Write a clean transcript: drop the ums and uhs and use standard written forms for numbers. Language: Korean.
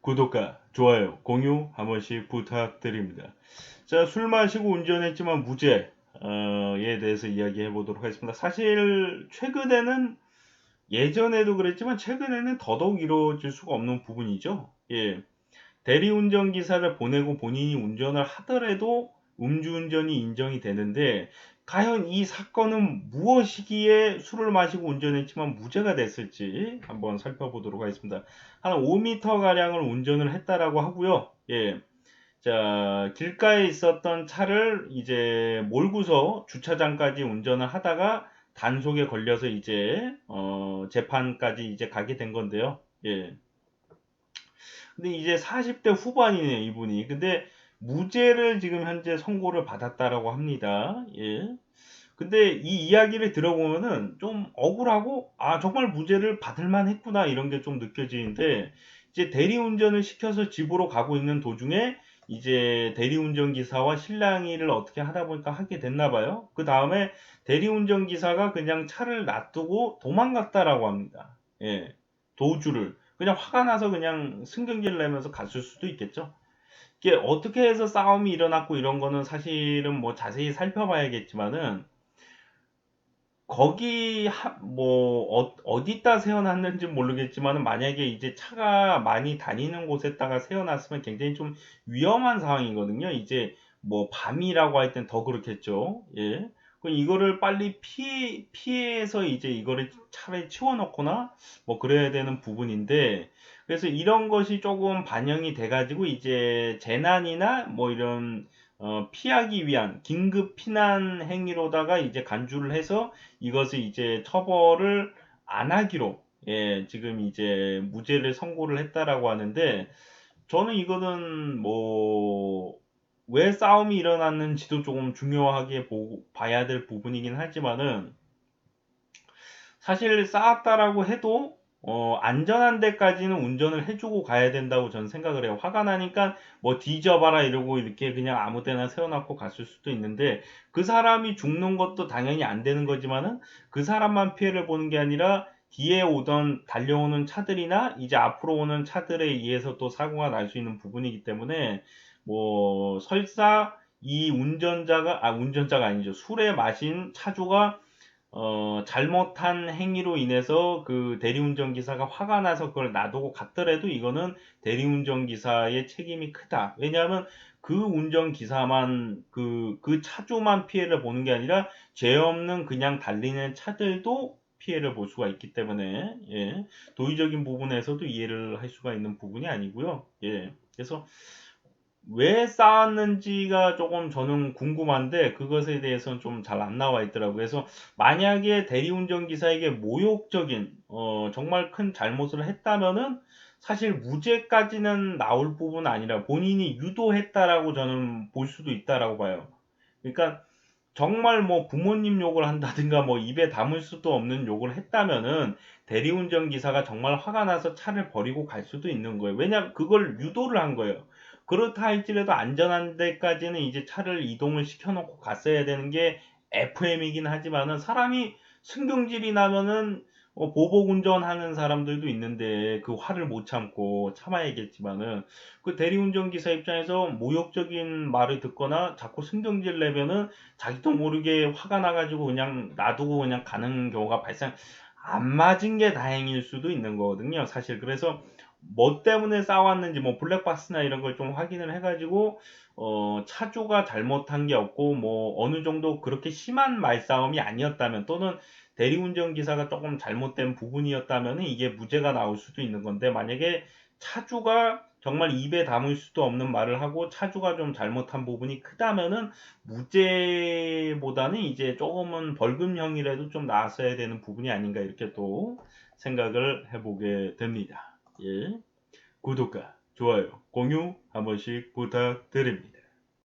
구독과 좋아요, 공유 한 번씩 부탁드립니다. 자, 술 마시고 운전했지만 무죄에 대해서 이야기해 보도록 하겠습니다. 사실 최근에는 예전에도 그랬지만 최근에는 더더욱 이루어질 수가 없는 부분이죠. 예. 대리운전 기사를 보내고 본인이 운전을 하더라도 음주운전이 인정이 되는데 과연 이 사건은 무엇이기에 술을 마시고 운전했지만 무죄가 됐을지 한번 살펴보도록 하겠습니다. 한 5m 가량을 운전을 했다라고 하고요. 예. 자, 길가에 있었던 차를 이제 몰고서 주차장까지 운전을 하다가 단속에 걸려서 이제 재판까지 이제 가게 된 건데요. 예. 근데 이제 40대 후반이네, 이분이. 근데 무죄를 지금 현재 선고를 받았다라고 합니다. 예. 근데 이 이야기를 들어보면은 좀 억울하고, 아, 정말 무죄를 받을 만했구나, 이런 게 좀 느껴지는데, 이제 대리운전을 시켜서 집으로 가고 있는 도중에, 이제 대리운전 기사와 실랑이를 어떻게 하다 보니까 하게 됐나 봐요. 그 다음에 대리운전 기사가 그냥 차를 놔두고 도망갔다라고 합니다. 예. 도주를. 그냥 화가 나서 그냥 승경기를 내면서 갔을 수도 있겠죠. 이게 어떻게 해서 싸움이 일어났고 이런 거는 사실은 뭐 자세히 살펴봐야겠지만은 거기 뭐 어디다 세워놨는지 모르겠지만은 만약에 이제 차가 많이 다니는 곳에다가 세워놨으면 굉장히 좀 위험한 상황이거든요. 이제 뭐 밤이라고 할 땐 더 그렇겠죠. 예. 그 이거를 빨리 피해서 이제 이거를 차라리 치워놓거나 뭐 그래야 되는 부분인데, 그래서 이런 것이 조금 반영이 돼가지고 이제 재난이나 뭐 이런 피하기 위한 긴급 피난 행위로다가 이제 간주를 해서 이것을 이제 처벌을 안 하기로, 예, 지금 이제 무죄를 선고를 했다라고 하는데, 저는 이거는 뭐 왜 싸움이 일어났는지도 조금 중요하게 봐야 될 부분이긴 하지만은, 사실 싸웠다라고 해도 안전한 데까지는 운전을 해주고 가야 된다고 저는 생각을 해요. 화가 나니까 뭐 뒤져봐라 이러고 이렇게 그냥 아무 데나 세워놓고 갔을 수도 있는데, 그 사람이 죽는 것도 당연히 안 되는 거지만은 그 사람만 피해를 보는 게 아니라 뒤에 오던 달려오는 차들이나 이제 앞으로 오는 차들에 의해서 또 사고가 날 수 있는 부분이기 때문에, 뭐 설사 이 운전자가 아니죠. 술에 마신 차주가 잘못한 행위로 인해서 그 대리운전 기사가 화가 나서 그걸 놔두고 갔더라도 이거는 대리운전 기사의 책임이 크다. 왜냐하면 그 운전 기사만 그 차주만 피해를 보는 게 아니라 죄 없는 그냥 달리는 차들도 피해를 볼 수가 있기 때문에, 예, 도의적인 부분에서도 이해를 할 수가 있는 부분이 아니고요. 예. 그래서 왜 쌓았는지가 조금 저는 궁금한데 그것에 대해서는 좀 잘 안 나와 있더라고요. 그래서 만약에 대리운전 기사에게 모욕적인 정말 큰 잘못을 했다면은 사실 무죄까지는 나올 부분은 아니라 본인이 유도했다라고 저는 볼 수도 있다라고 봐요. 그러니까 정말 뭐 부모님 욕을 한다든가 뭐 입에 담을 수도 없는 욕을 했다면은 대리운전 기사가 정말 화가 나서 차를 버리고 갈 수도 있는 거예요. 왜냐면 그걸 유도를 한 거예요. 그렇다 할지라도 안전한 데까지는 이제 차를 이동을 시켜놓고 갔어야 되는 게 FM이긴 하지만은, 사람이 신경질이 나면은 보복 운전하는 사람들도 있는데 그 화를 못 참고 참아야겠지만은, 그 대리운전 기사 입장에서 모욕적인 말을 듣거나 자꾸 신경질 내면은 자기도 모르게 화가 나가지고 그냥 놔두고 그냥 가는 경우가 발생, 안 맞은 게 다행일 수도 있는 거거든요, 사실. 그래서 뭐 때문에 싸웠는지 뭐 블랙박스나 이런 걸 좀 확인을 해가지고 차주가 잘못한 게 없고 뭐 어느 정도 그렇게 심한 말싸움이 아니었다면, 또는 대리운전 기사가 조금 잘못된 부분이었다면 이게 무죄가 나올 수도 있는 건데, 만약에 차주가 정말 입에 담을 수도 없는 말을 하고 차주가 좀 잘못한 부분이 크다면은 무죄보다는 이제 조금은 벌금형이라도 좀 나왔어야 되는 부분이 아닌가, 이렇게 또 생각을 해보게 됩니다. 예. 구독과 좋아요, 공유 한 번씩 부탁드립니다.